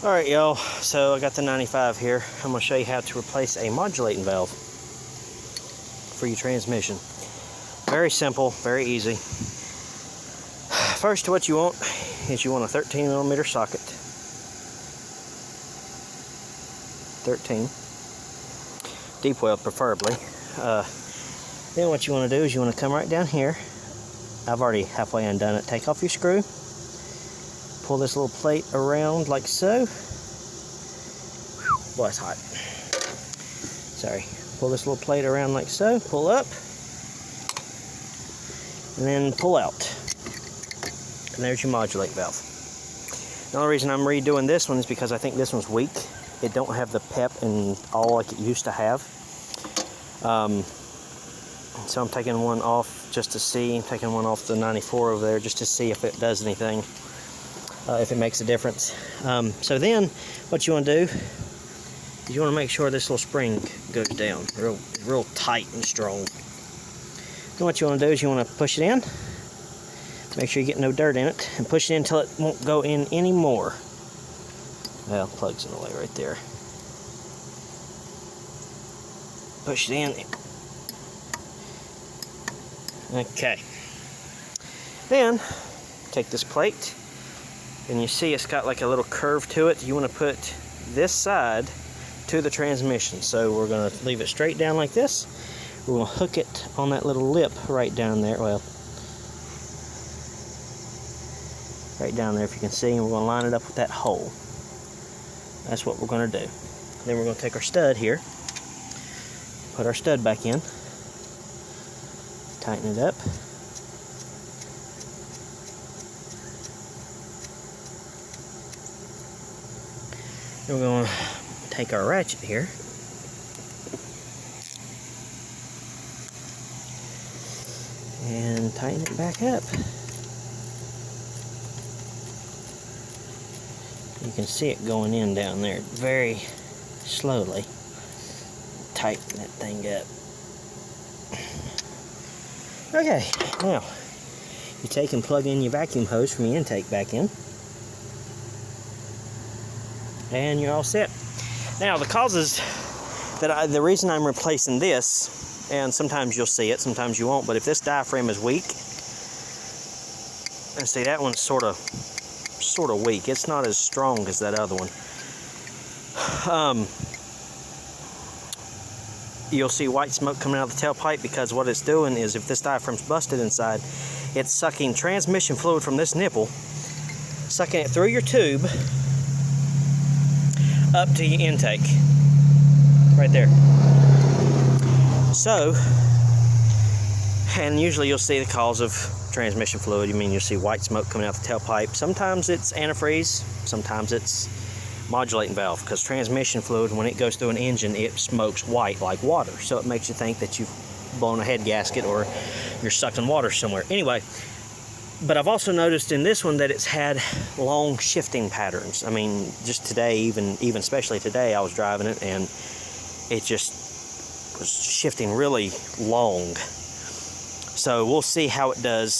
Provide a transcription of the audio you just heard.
Alright y'all, so I got the 95 here. I'm going to show you how to replace a modulating valve for your transmission. Very simple, very easy. First, what you want is you want a 13mm socket. 13. Deep weld preferably. Then what you want to do is you want to come right down here. I've already halfway undone it. Take off your screw. Pull this little plate around like so. Boy, it's hot. Sorry. Pull this little plate around like so. Pull up. And then pull out. And there's your modulate valve. The only reason I'm redoing this one is because I think this one's weak. It don't have the pep and all like it used to have. So I'm taking one off just to see. I'm taking one off the 94 over there just to see if it does anything. If it makes a difference. So then what you want to do is you want to make sure this little spring goes down real tight and strong. Then what you want to do is you want to push it in, make sure you get no dirt in it, and push it in until it won't go in anymore. Well, plug's in the way right there. Push it in. Okay. Then take this plate. And you see it's got like a little curve to it. You want to put this side to the transmission. So we're going to leave it straight down like this. We're going to hook it on that little lip right down there. Well, right down there if you can see. And we're going to line it up with that hole. That's what we're going to do. Then we're going to take our stud here. Put our stud back in. Tighten it up. We're going to take our ratchet here and tighten it back up. You can see it going in down there very slowly. Tighten that thing up. Okay, now you take and plug in your vacuum hose from the intake back in. And you're all set. Now the reason I'm replacing this, and sometimes you'll see it, sometimes you won't, but if this diaphragm is weak, and see that one's sort of weak. It's not as strong as that other one. You'll see white smoke coming out of the tailpipe because what it's doing is if this diaphragm's busted inside, it's sucking transmission fluid from this nipple, sucking it through your tube up to your intake right there. So, and usually you'll see the cause of transmission fluid. You'll see white smoke coming out the tailpipe. Sometimes it's antifreeze, sometimes it's modulating valve, because transmission fluid, when it goes through an engine, it smokes white like water, so it makes you think that you've blown a head gasket or you're sucking water somewhere. Anyway, but I've also noticed in this one that it's had long shifting patterns. I mean, just today, even especially today, I was driving it and it just was shifting really long. So we'll see how it does